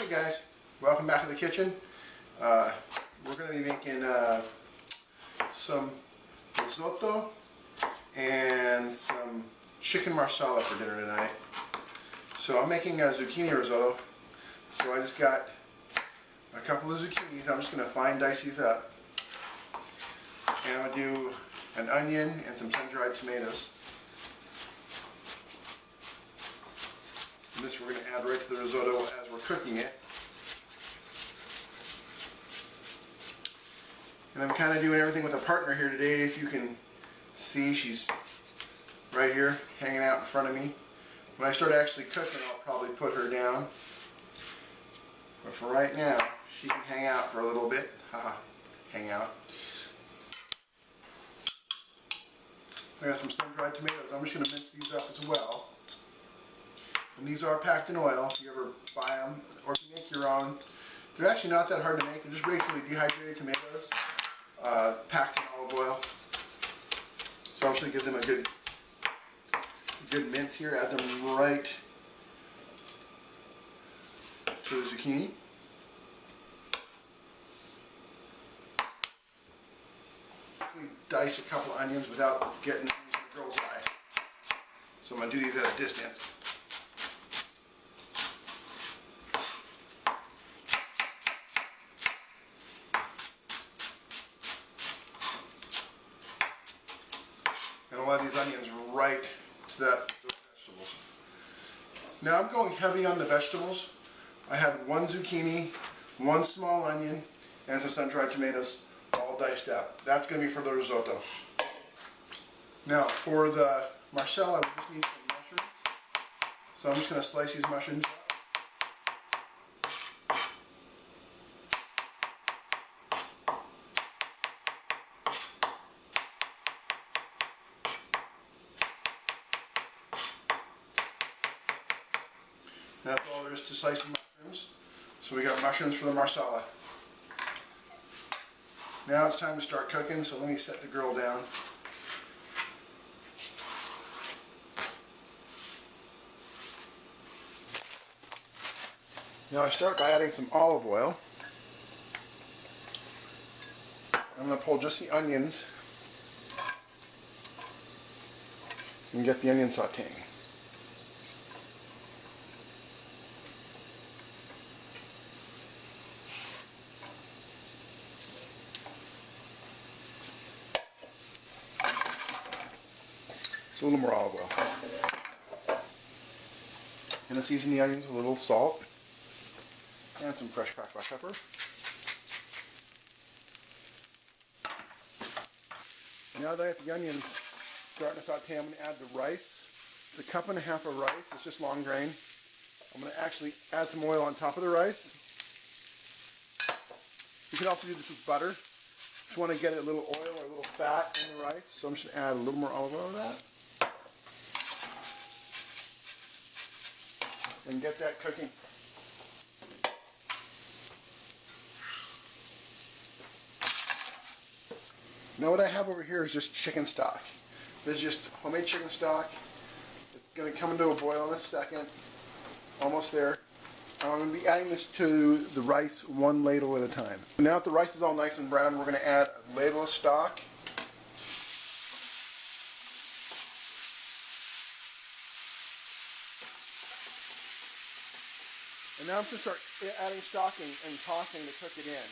Hey guys, welcome back to the kitchen. We're going to be making some risotto and some chicken marsala for dinner tonight. So I'm making a zucchini risotto. So I just got a couple of zucchinis. I'm just going to fine dice these up. And I'm going to do an onion and some sun-dried tomatoes. And this we're going to add right to the risotto as we're cooking it. And I'm kind of doing everything with a partner here today. If you can see, she's right here hanging out in front of me. When I start actually cooking, I'll probably put her down. But for right now, she can hang out for a little bit. Haha, hang out. I got some sun-dried tomatoes. I'm just going to mince these up as well. And these are packed in oil if you ever buy them, or if you make your own. They're actually not that hard to make. They're just basically dehydrated tomatoes packed in olive oil. So I'm just going to give them a good mince here. Add them right to the zucchini. Dice a couple of onions without getting in the girl's eye. So I'm going to do these at a distance. And I'll add these onions right to those vegetables. Now I'm going heavy on the vegetables. I have one zucchini, one small onion, and some sun-dried tomatoes all diced up. That's going to be for the risotto. Now for the marsala, we just need some mushrooms. So I'm just going to slice these mushrooms up. That's all there is to slicing mushrooms. So we got mushrooms for the marsala. Now it's time to start cooking, so let me set the grill down. Now I start by adding some olive oil. I'm going to pull just the onions and get the onion sauteing. A little more olive oil. And I season the onions with a little salt and some fresh cracked black pepper. Now that I have the onions starting to saute, I'm going to add the rice. It's a cup and a half of rice. It's just long grain. I'm going to actually add some oil on top of the rice. You can also do this with butter. Just want to get a little oil or a little fat in the rice. So I'm just going to add a little more olive oil to that. And get that cooking. Now what I have over here is just chicken stock. This is just homemade chicken stock. It's going to come into a boil in a second. Almost there. I'm going to be adding this to the rice one ladle at a time. Now that the rice is all nice and brown, we're going to add a ladle of stock. And now I'm going to start adding stock and tossing to cook it in.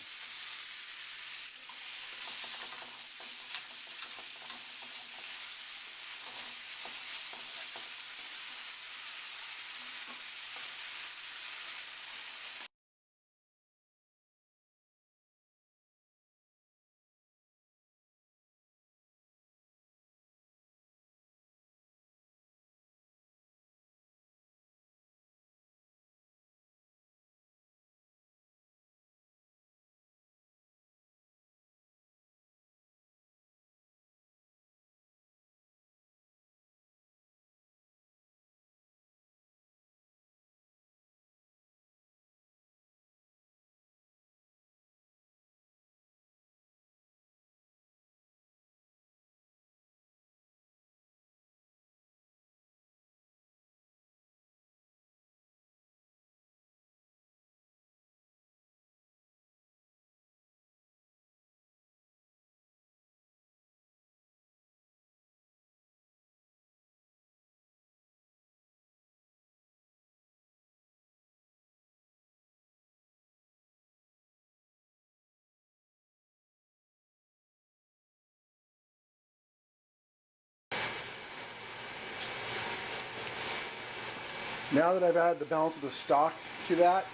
Now that I've added the balance of the stock to that,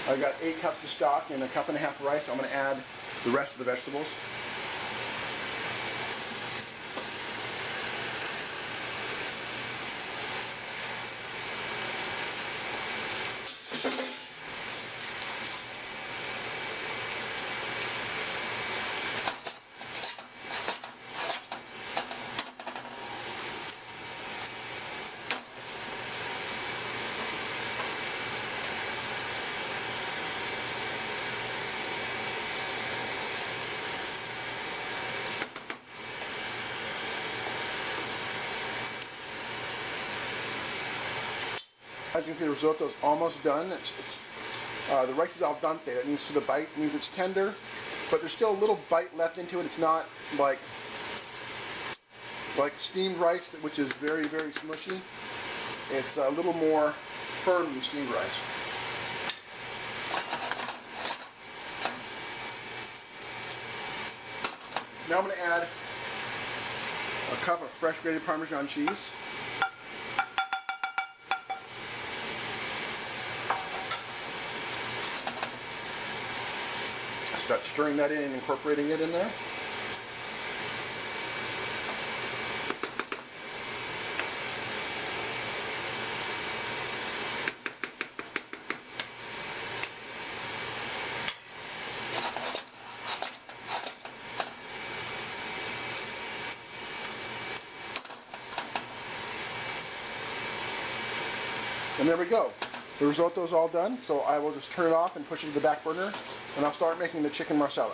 I've got 8 cups of stock and a cup and a half of rice. I'm going to add the rest of the vegetables. As you can see, the risotto is almost done. The rice is al dente. That means to the bite. It means it's tender, but there's still a little bite left into it. It's not like steamed rice, which is very, very smushy. It's a little more firm than steamed rice. Now I'm going to add a cup of fresh grated Parmesan cheese. Start stirring that in and incorporating it in there. And there we go. The risotto is all done, so I will just turn it off and push it to the back burner, and I'll start making the chicken marsala.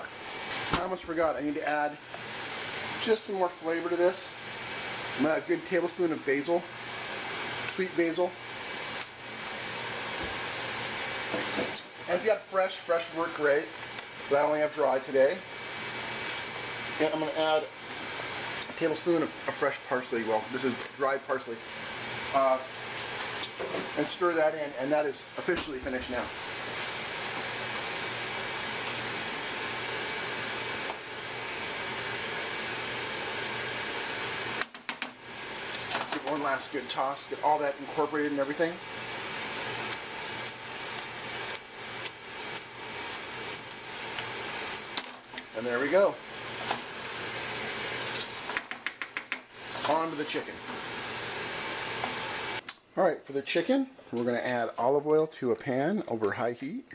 I almost forgot, I need to add just some more flavor to this. I'm going to add a good tablespoon of basil, sweet basil. And if you have fresh would work great, but I only have dry today. And I'm going to add a tablespoon of fresh parsley. Well, this is dried parsley. And stir that in, and that is officially finished now. Give one last good toss, get all that incorporated and everything. And there we go. On to the chicken. Alright, for the chicken, we're going to add olive oil to a pan over high heat.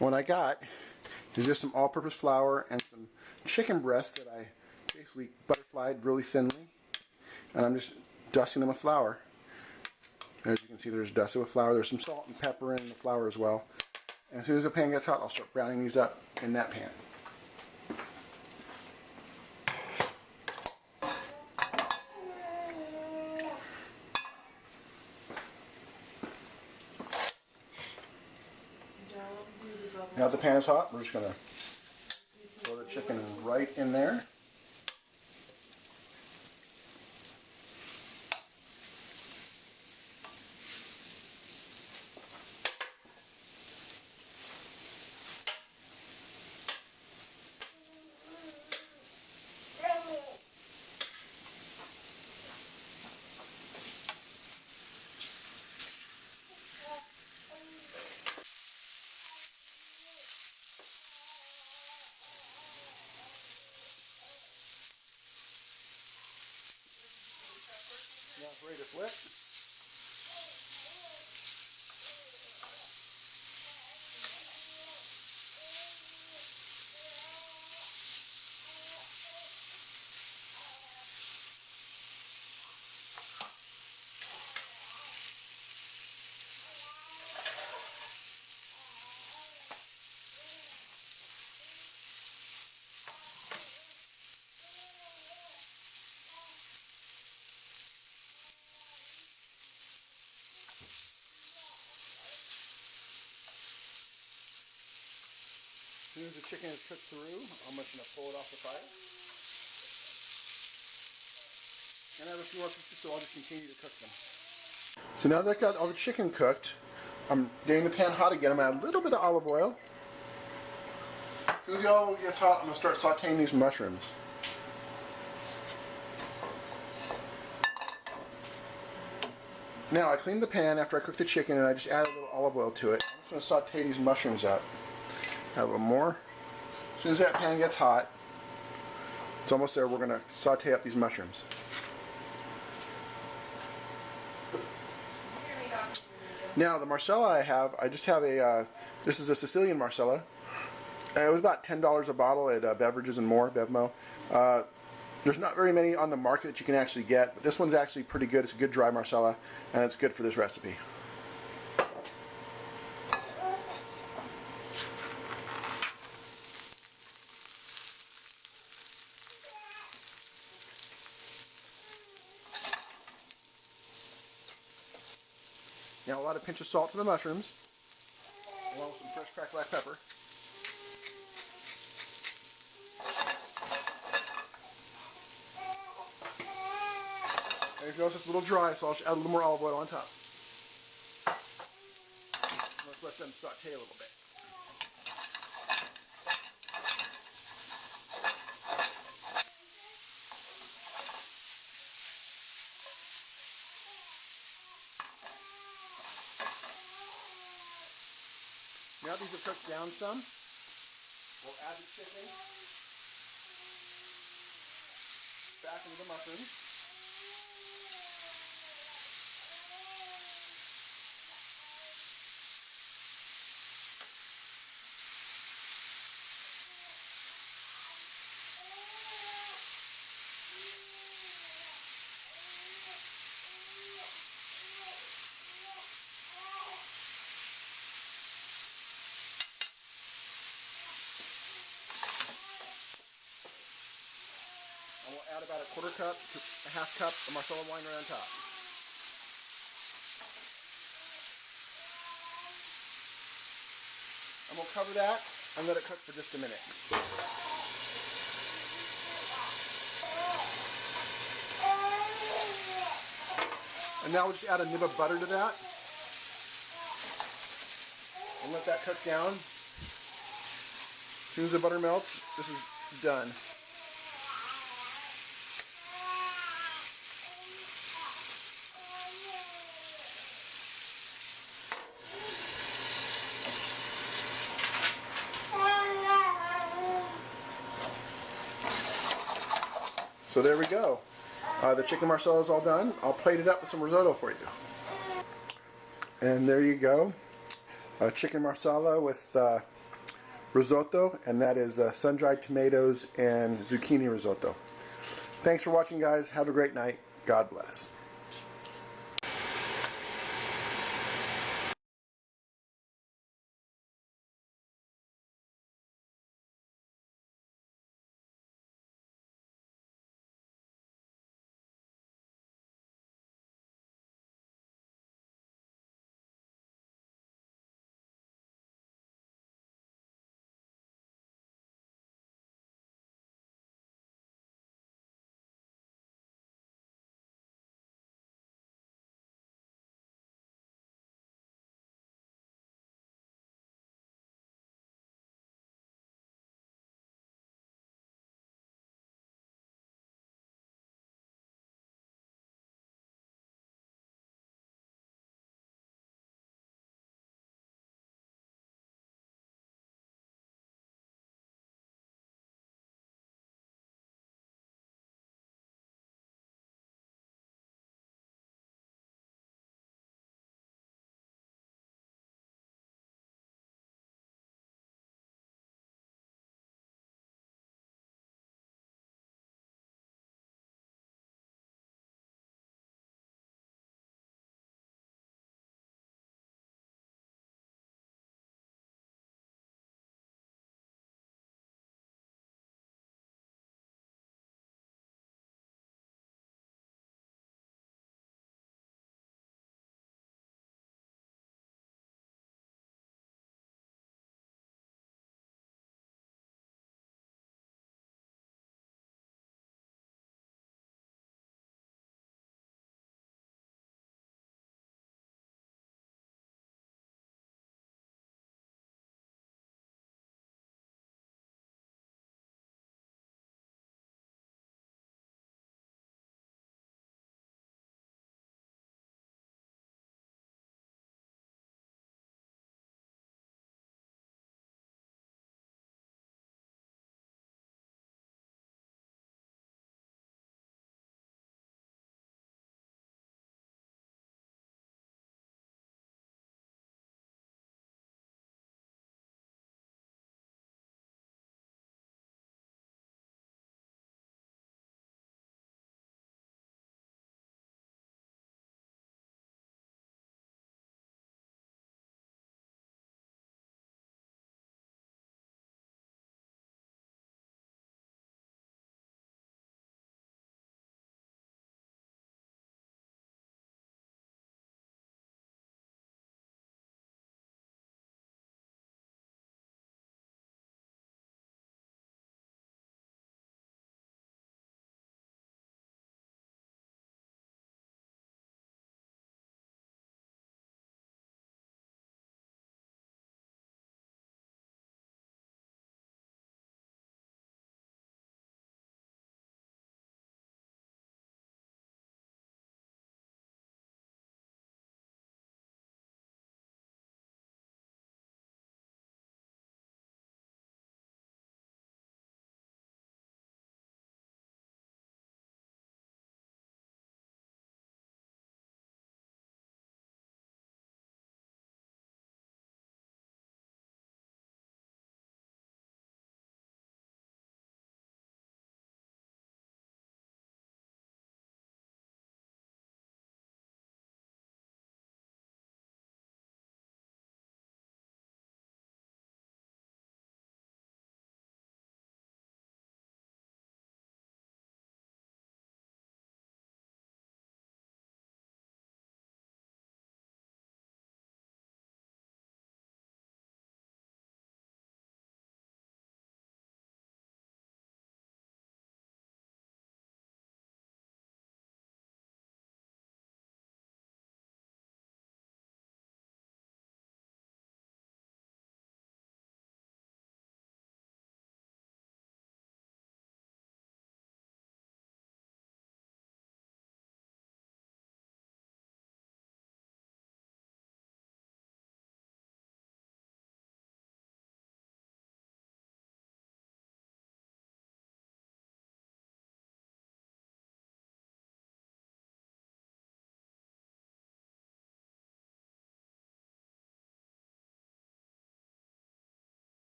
What I got is just some all-purpose flour and some chicken breasts that I basically butterflied really thinly. And I'm just dusting them with flour. As you can see, there's dusted with flour. There's some salt and pepper in the flour as well. And as soon as the pan gets hot, I'll start browning these up in that pan. Now that the pan is hot, we're just going to throw the chicken right in there. Now it's ready to flip. As soon as the chicken is cooked through, I'm just going to pull it off the fire. And I have a few more pieces, so I'll just continue to cook them. So now that I've got all the chicken cooked, I'm getting the pan hot again. I'm going to add a little bit of olive oil. As soon as the olive oil gets hot, I'm going to start sauteing these mushrooms. Now I cleaned the pan after I cooked the chicken and I just added a little olive oil to it. I'm just going to saute these mushrooms up. Add a little more. As soon as that pan gets hot, it's almost there, we're going to saute up these mushrooms. Now the Marsala I just have a, this is a Sicilian Marsala. It was about $10 a bottle at Beverages and More, Bevmo. There's not very many on the market that you can actually get, but this one's actually pretty good. It's a good dry Marsala, and it's good for this recipe. Now I'll add a pinch of salt to the mushrooms, along with some fresh cracked black pepper. And if you notice it's a little dry, so I'll add a little more olive oil on top. Let's let them saute a little bit. Now these have cooked down some, we'll add the chicken back into the mushrooms. And we'll add about a quarter cup to a half cup of Marsala wine right on top. And we'll cover that and let it cook for just a minute. And now we'll just add a nib of butter to that. And let that cook down. As soon as the butter melts, this is done. So there we go. The chicken Marsala is all done. I'll plate it up with some risotto for you. And there you go. Chicken Marsala with risotto, and that is sun-dried tomatoes and zucchini risotto. Thanks for watching, guys. Have a great night. God bless.